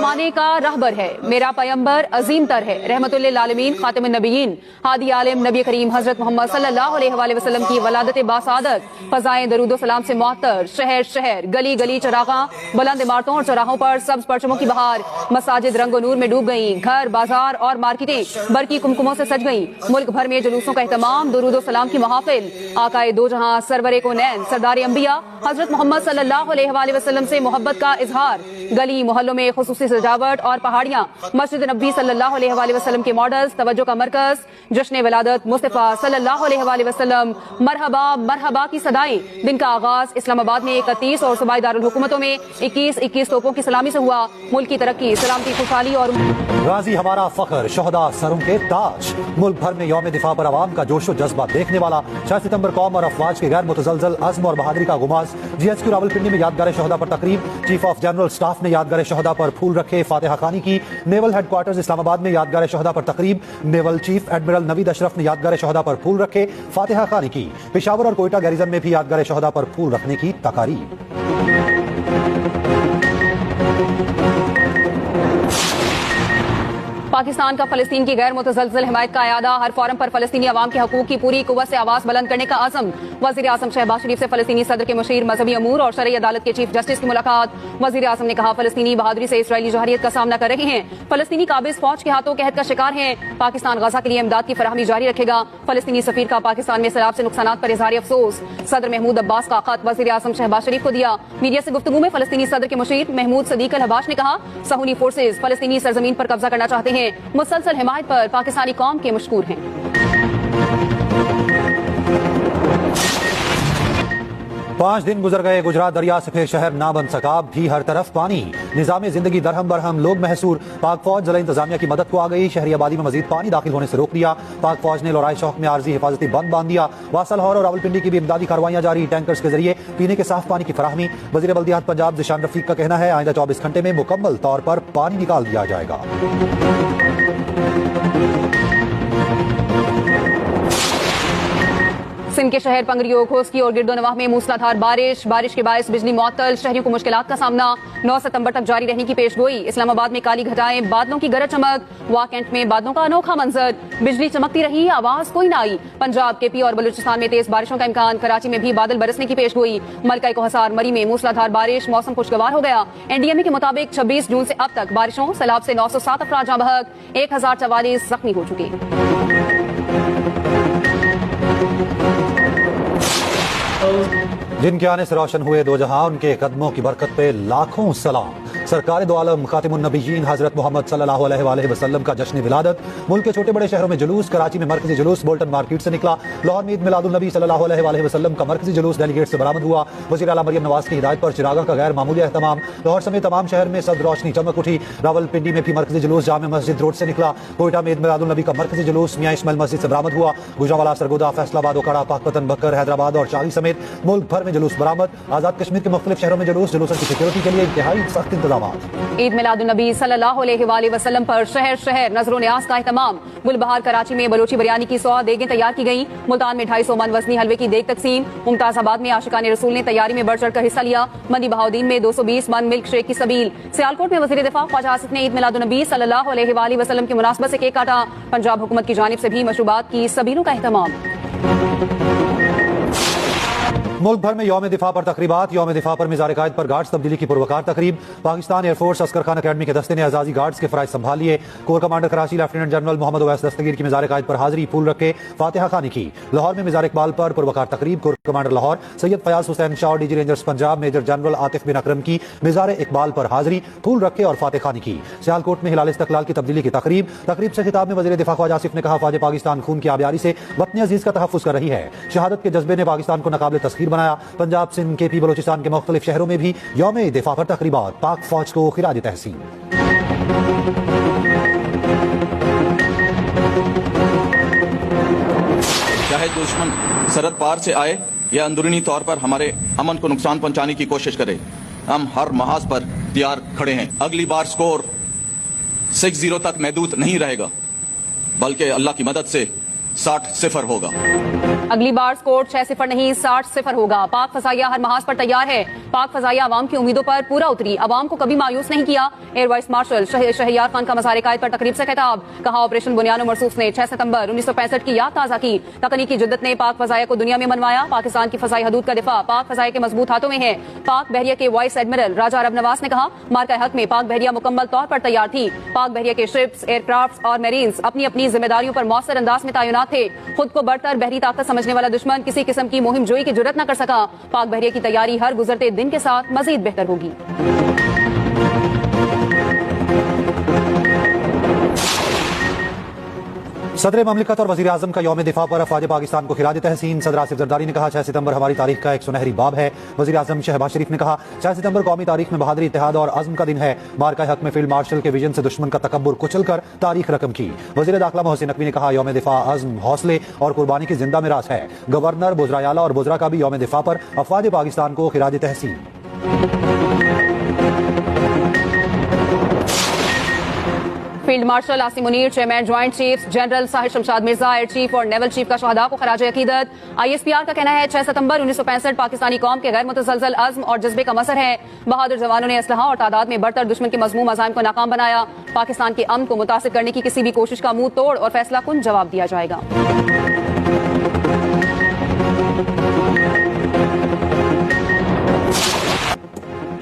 जमाने का रहबर है, मेरा पैगंबर अजीम तर है, रहमतुल लिल आलमीन, खातिमुन नबिय्यीन, हादी आलिम नबी करीम हजरत मोहम्मद सल्लल्लाहु अलैहि वसल्लम की वलादत बासादत, फजाएं दरूदो सलाम से मुअत्तर, शहर शहर गली गली चरागा, बुलंद इमारतों और चौराहों पर सब्ज परचमों की बहार, मसाजिद रंगो नूर में डूब गई, घर बाजार और मार्केटें बरकी कुमकुमों से सज गई, मुल्क भर में जुलूसों का एहतमाम, दुरूदो सलाम की महफिल, आकाए दो जहां सरवरे को नैन सरदार अंबिया हजरत मोहम्मद सल्लल्लाहु अलैहि वसल्लम से मोहब्बत का इजहार, गली मोहल्लों में खुसूसी सजावट और पहाड़ियां, मस्जिद नबी सल्लल्लाहु अलैहि वसल्लम के मॉडल्स, तवज्जो का मरकज, जश्न विलादत मुस्तफा सल्लल्लाहु अलैहि वसल्लम, मरहबा मरहबा की सदाएं। दिन का आगाज इस्लामाबाद में 31 और सूबाई दारुल हुकूमतों में 21-21 तोपों की सलामी से हुआ। मुल्क की तरक्की, सलामती, खुशहाली और गाजी हमारा फख्र, शोहदा सरों के ताज। मुल्क भर में यौम दिफा पर आवाम का जोशो जज्बा देखने वाला 6 सितंबर कौम और अफवाज के गैर मुतजलजल अज़्म और बहादुरी का गुमाज। GHQ रावलपिंडी में यादगार शोहदा पर तकरीब, चीफ ऑफ जनरल स्टाफ ने यादगार शोहदा पर फूल रखे, फातिहा खानी की। नेवल हेडक्वार्टर्स इस्लामाबाद में यादगार शोहदा पर तकरीब, naval chief admiral Naveed Ashraf ने यादगार शोहदा पर फूल रखे, फातिहा खानी की। पेशावर और कोयटा गैरिजन में भी यादगार शोहदा पर फूल रखने की तकारीब। पाकिस्तान का फलस्तीन की गैर मुतज़लज़ल हिमायत का अयादा, हर फोरम पर फलस्तीनी अवाम के हकूक की पूरी कुव्वत से आवाज बुलंद करने का आज़म। वज़ीर आज़म शहबाज शरीफ से फलस्तीनी सदर के मुशीर मजहबी अमूर और शरई अदालत के चीफ जस्टिस की मुलाकात। वज़ीर आज़म ने कहा, फलस्तीनी बहादुरी से इसराइली जहरियत का सामना कर रहे हैं, फलस्तीनी काबिज फौज के हाथों कहत का शिकार हैं। पाकिस्तान गजा के लिए इमदाद की फराहमी जारी रखेगा। फलस्तीनी सफीर का पाकिस्तान में सैलाब से नुकसानात पर इज़हार अफसोस। सदर महमूद अब्बास का खत वज़ीर आज़म शहबाज शरीफ को दिया। मीडिया से गुफ्तगू में फलस्तीनी सदर के मुशीर महमूद सदीक अल हबाश ने कहा, सहूनी फोर्सेज फलस्तीनी सरजमीन पर कब्जा करना चाहते हैं, मुसलसल हिमायत पर पाकिस्तानी कौम के मशकूर हैं। 5 दिन गुजर गए, गुजरात दरिया से फिर शहर ना बन सका, भी हर तरफ पानी, निजाम जिंदगी दरहम बरहम, लोग महसूर। पाक फौज जिला इंतजामिया की मदद को आ गई, शहरी आबादी में मजीद पानी दाखिल होने से रोक दिया। पाक फौज ने लोराई शौक में आर्जी हिफाजती बंद बांध दिया। वासा लाहौर और रावलपिंडी की भी इमदादी कार्रवाइयां जारी, टैंकर्स के जरिए पीने के साफ पानी की फराहमी। वजीर बल्दियात पंजाब जिशान रफीक का कहना है, आइंदा 24 घंटे में मुकम्मल तौर पर पानी निकाल दिया जाएगा। सिंध के शहर पंगरियो, खोस्की और गिरदोनवाह में मूसलाधार बारिश के बायस बिजली मुअत्तल, शहरियों को मुश्किलात का सामना। 9 सितंबर तक जारी रहने की पेशगोई। इस्लामाबाद में काली घटाएं, बादलों की गरज चमक, वाकेंट में बादलों का अनोखा मंजर, बिजली चमकती रही, आवाज कोई ना आई। पंजाब, केपी और बलूचिस्तान में तेज बारिशों का इम्कान, कराची में भी बादल बरसने की पेशगोई। मलका कोहसार मरी में मूसलाधार बारिश, मौसम खुशगवार हो गया। NDMA के मुताबिक 26 जून से अब तक बारिशों सैलाब से 907 अफराद जाँ बहक, 1044 जख्मी हो चुके। जिनके आने से रोशन हुए दो जहां, उनके कदमों की बरकत पे लाखों सलाम। सरकार दो आलम खातिमुन नबिय्यीन हजरत मोहम्मद सल्लल्लाहु अलैहि वसल्लम का जश्न विलादत। मुल्क के छोटे बड़े शहरों में जुलूस, कराची में मरकजी जुलूस बोल्टन मार्केट से निकला। लाहौर में ईद मिलादुन नबी सल्लल्लाहु अलैहि वसल्लम का मरकजी जुलूस डेलीगेट से बरामद हुआ। वज़ीर आला मरियम नवाज की हिदायत पर चिरागा का गैर मामूली एहतमाम। लाहौर समेत तमाम शहर में सद रोशनी चमक उठी। रावलपिंडी में भी मरकजी जुलूस जामे मस्जिद रोड से निकला। कोयटा में ईद मिलादुन नबी का मरकजी जुलूस मियां इस्माइल मस्जिद से बरामद हुआ। गुजरांवाला, सरगोदा, फैसलाबाद, ओकाड़ा, पाकपतन, बक्कर, हैदराबाद और चाली समेत मुल्क भर में जुलूस बरामद। आजाद कश्मीर के मुख्तलिफ शहरों में जुलूसों की सिक्योरिटी के लिए इंतहाई सख्त इंतजाम। ईद मिलादुन नबी सल्लल्लाहु अलैहि वसल्लम पर शहर शहर नजरो न्याज का एहतमाम। गुलबहार कराची में बलोची बिरयानी की 100 देगें तैयार की गई। मुल्तान में 250 मन वजनी हलवे की देग तकसीम। मुमताजाबाद में आशिकाने रसूल ने तैयारी में बढ़ चढ़कर हिस्सा लिया। मंदी बहाउद्दीन में 220 मन मिल्क शेक की सबील। सियालकोट में वज़ीर दिफा ख्वाजा आसिफ ने ईद मिलादुन नबी सल्लल्लाहु अलैहि वसल्लम की मुनासबत से केक काटा। पंजाब हुकूमत की जानिब से भी मशरूबात की सबीलों का एहतमाम। मुल्क भर में यौम दिफा पर तकरीबात। यौम दिफा पर मिज़ार कायद पर गार्ड्स तब्दीली की पुरवकार तकरीब। पाकिस्तान एयरफोर्स अस्कर खान अकेडमी के दस्ते ने एजाजी गार्ड्स के फराइज संभाल लिए। Corps commander Karachi lieutenant general Mohammad Owais Dastgir की मिज़ार कायद पर हाजिरी, फूल रखे, फातिहा खानी की। लाहौर में मिज़ार इकबाल पर पुरवकार तकरीब। कोर कमांडर लाहौर सैयद फयाज हुसैन शाह और DG rangers Punjab major general Atif bin Akram की मिज़ार इकबाल पर हाजिरी, फूल रखे और फातिहा खानी की। सियालकोट में हिलाल इस्तक़लाल की तब्दीली की तकरीब से खिताब में वज़ीर दिफा ख्वाजा आसिफ ने कहा, फ़ौज पाकिस्तान खून की आबियारी से वतन अजीज का तहफ़्फ़ुज़ कर रही है। शहादत के जज्बे ने पाकिस्तान को नाकाबिल तस्खीर बनाया। पंजाब, सिंध, केपी, बलूचिस्तान के मुख्तलिफ शहरों में भी यौम दिफा पर तकरीबात। पाक फौज को खिराज तहसीन। चाहे दुश्मन सरहद पार से आए या अंदरूनी तौर पर हमारे अमन को नुकसान पहुंचाने की कोशिश करे, हम हर महाज पर तैयार खड़े हैं। अगली बार स्कोर 6-0 तक महदूद नहीं रहेगा, बल्कि अल्लाह की मदद से 60-0 होगा। अगली बार स्कोर 6-0 नहीं 60-0 होगा। पाक फजाइया हर महाज पर तैयार है। पाक फजाइया अवाम की उम्मीदों पर पूरा उतरी, अवाम को कभी मायूस नहीं किया। Air vice marshal Shahryar Khan का मज़ार-ए-कायद पर तकरीब से खिताब, कहा ऑपरेशन बुनियान मरसूख ने 6 सितंबर 1965 की याद ताज़ा की। तकनीकी जिद्दत ने पाक फजाइया को दुनिया में मनवाया। पाकिस्तान की फजाई हदूद का दिफा पाक फजाइया के मजबूत हाथों में है। पाक बहरिया के वाइस एडमिरल राजा अरब नवाज ने कहा, मार्का हक में पाक बहरिया मुकम्मल तौर पर तैयार थी। पाक बहरिया के शिप्स, एयरक्राफ्ट और मेरीन्स अपनी अपनी जिम्मेदारियों पर मौसर अंदाज में तैनात थे। खुद को बढ़तर बहरी ताकत समझने वाला दुश्मन किसी किस्म की मुहिम जोई की जुर्रत न कर सका। पाक बहरिया की तैयारी हर गुजरते दिन के साथ मजीद बेहतर होगी। सदर ममलिकत और वज़ीर आज़म का यौम दिफा पर अफवाज पाकिस्तान को खिराज तहसीन। सदर आसिफ जरदारी ने कहा, 6 सितंबर हमारी तारीख का एक सुनहरी बाब है। वज़ीर आज़म शहबाज शरीफ ने कहा, 6 सितंबर कौमी तारीख में बहादुरी, इत्तेहाद और अज़्म का दिन है। मार्का हक में फील्ड मार्शल के विजन से दुश्मन का तकब्बुर कुचल कर तारीख रकम की। वज़ीर दाखिला मोहसिन नकवी ने कहा, यौम दिफा अज़्म, हौसले और कुर्बानी की जिंदा मिरास है। गवर्नर, बुज़रा आला और बुज़रा का भी यौम दिफा पर अफवाज पाकिस्तान को खिराज तहसीन। Field marshal Asim Munir, chairman joint chiefs general Sahir Shamshad Mirza, air chief और नेवल चीफ का शहदा को खराज अकीदत। ISPR का कहना है, 6 सितंबर 1965 पाकिस्तानी कौम के गैर मुतसलसल अज़्म और जज्बे का मसर है। बहादुर जवानों ने असलहा और तादाद में बढ़कर दुश्मन के मज़मूम अज़ाइम को नाकाम बनाया। पाकिस्तान के अमन को मुतासिर करने की किसी भी कोशिश का मुंह तोड़ और फैसला कुन जवाब दिया जाएगा।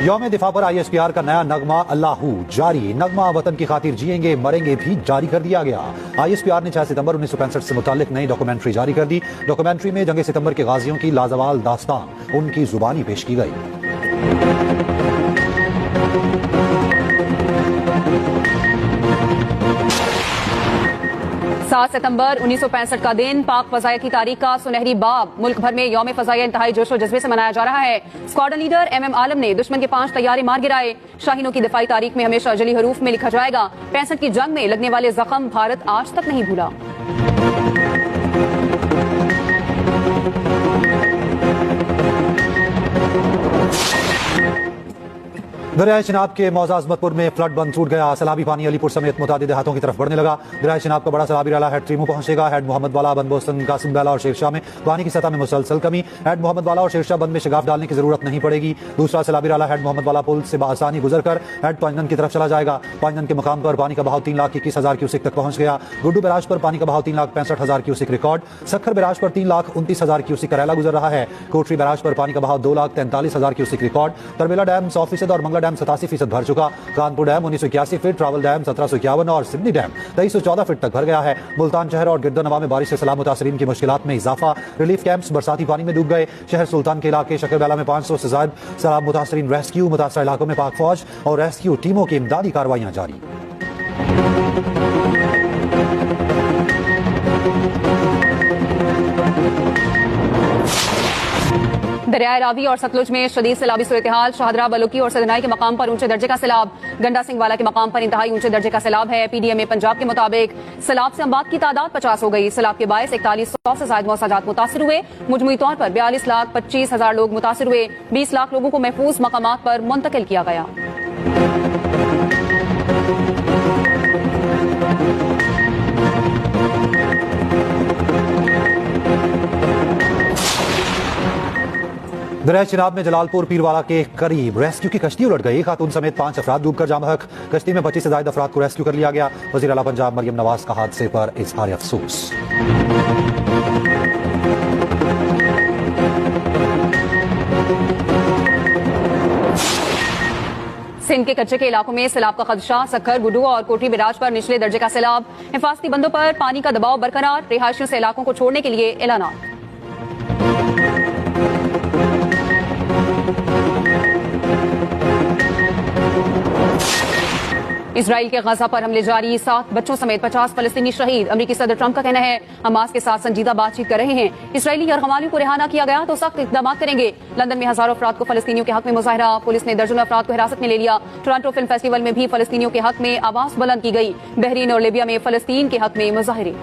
यौम दिफा पर ISPR का नया नगमा अल्लाहू जारी। नगमा वतन की खातिर जिएंगे मरेंगे भी जारी कर दिया गया। ISPR ने 6 सितंबर 1965 से मुतालिक नई डॉक्यूमेंट्री जारी कर दी। डॉक्यूमेंट्री में जंग सितंबर के गाजियों की लाजवाल दास्तान उनकी जुबानी पेश की गई। 7 सितंबर 1965 का दिन पाक फजाइया की तारीख का सुनहरी बाब। मुल्क भर में यौम फजाइया इंतहाई जोशो जज्बे से मनाया जा रहा है। स्क्वाड्रन लीडर MM आलम ने दुश्मन के 5 तैयारे मार गिराए। शाहीनों की दिफाई तारीख में हमेशा जली हरूफ में लिखा जाएगा, 65 की जंग में लगने वाले जख्म भारत आज तक नहीं भूला। दरियाए चिनाब के मौजा अजमतपुर में फ्लड बंद टूट गया। सैलाबी पानी अलीपुर समेत मुतादिद देहातों की तरफ बढ़ने लगा। दरियाए चिनाब का बड़ा सैलाबी नाला हेड त्रीमू पहुंचेगा। हेड मोहम्मद वाला, बंद बोस्तन, कासिम बेला और शेरशाह में पानी की सतह में मुसलसल कमी। हेड मोहम्मद वाला और शेरशाह बंद में शिगाफ डालने की जरूरत नहीं पड़ेगी। दूसरा सैलाबी नाला हेड मोहम्मद वाला पुल से आसानी गुजरकर हेड पांजन की तरफ चला जाएगा। पांजन के मकाम पर पानी का बहाव 3,21,000 क्यूसिक तक पहुंच गया। गुड्डू बैराज पर पानी का बहाव 3,65,000 क्यूसिक रिकॉर्ड। सखर बैराज पर 3,29,000 क्यूसिक का रैला गुजर रहा है। कोटरी बैराज पर पानी का बहाव 2,43,000 क्यूसिक रिकॉर्ड। तरबेला डैम 100% और मंगला डैम 87% भर चुका। Kanpur dam 1981 feet, travel dam 1751 और सिडनी डैम 2314 फीट तक भर गया है। मुल्तान शहर और गिरदनवा में बारिश से सैलाब मुतासरीन की मुश्किलात में इजाफा। रिलीफ कैंप्स बरसाती पानी में डूब गए। शहर सुल्तान के इलाके शकरबेला में 500 से ज्यादा सैलाब मुतासरीन रेस्क्यू। मुतासरा इलाकों में पाक फौज और रेस्क्यू टीमों की इमदादी कार्रवाइयां जारी। दरियाए रावी और सतलुज में शदीद सैलाबी सूरत-ए-हाल। शाहदरा, बलुकी और सदनाई के मकाम पर ऊंचे दर्जे का सैलाब। गंडा सिंह वाला के मकाम पर इंतहाई ऊंचे दर्जे का सैलाब है। PDMA पंजाब के मुताबिक सैलाब से अमवात की तादाद 50 हो गई। सैलाब के बायस 4100 से ज्यादा मौसाजात मुतासिर हुए। मुजमुई तौर पर 42,25,000 लोग मुतासिर हुए। 20 लाख लोगों को महफूज मकामात पर मुंतकिल किया गया। दरियाए चिनाब में जलालपुर पीरवाला के करीब रेस्क्यू की कश्ती उलट गई। खातून समेत 5 अफराद डूबकर जाम बहक। कश्ती में 25 से ज्यादा अफराद को रेस्क्यू कर लिया गया। वज़ीर आला पंजाब मरियम नवाज का हादसे पर इजहार अफसोस। सिंध के कच्चे के इलाकों में सैलाब का खदशा। सखर, गुड्डू और कोटरी बैराज पर निचले दर्जे का सैलाब। हिफाजती बंदों पर पानी का दबाव बरकरार। रिहायशियों से इलाकों को छोड़ने के लिए ऐलानात। इजराइल के गजा पर हमले जारी। 7 बच्चों समेत 50 फलस्तीनी शहीद। अमेरिकी सदर ट्रंप का कहना है, हमास के साथ संजीदा बातचीत कर रहे हैं। इजरायली यरगमालियों को रिहा न किया गया तो सख्त इकदाम करेंगे। लंदन में हजारों अफराद को फलस्तीनियों के हक में मुजाहरा। पुलिस ने दर्जनों अफराद को हिरासत में ले लिया। टोरंटो फिल्म फेस्टिवल में भी फलस्तीनियों के हक में आवाज बुलंद की गई। बहरीन और लीबिया में फलस्तीन के हक में मुजाहरे।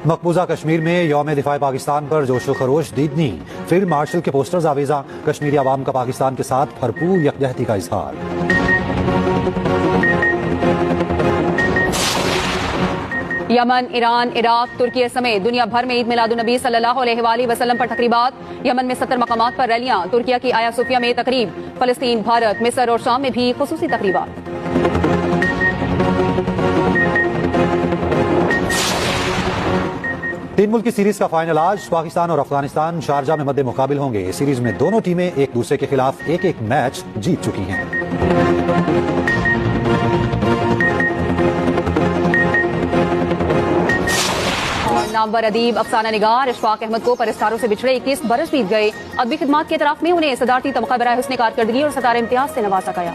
मकबूजा कश्मीर में यौम दिफाए पाकिस्तान पर जोशो खरोश दीदनी। फील्ड मार्शल के पोस्टर्स आवेजा। कश्मीरी आवाम का पाकिस्तान के साथ भरपूर यकजहती का इजहार। यमन, ईरान, इराक, तुर्की समेत दुनिया भर में ईद मिलादुन्नबी सल्लल्लाहु अलैहि वसल्लम पर तकरीबात। यमन में 70 मकामात पर रैलियां, तुर्की की आया सोफिया में तकरीब, फलस्तीन, भारत, मिस्र और शाम में भी खुसूसी तकरीबात। तीन मुल्क की सीरीज का फाइनल आज पाकिस्तान और अफगानिस्तान शारजा में मद्दे मुकाबिल होंगे। सीरीज में दोनों टीमें एक दूसरे के खिलाफ एक एक मैच जीत चुकी हैं। नामवर अदीब अफसाना निगार इशफाक अहमद को पुरस्कारों से बिछड़े 21 बरस बीत गए। अदबी खिदमात की तरफ में उन्हें सदारती तमगा बराए हुस्न कारकर्दगी और सतारे इम्तियाज से नवाजा गया।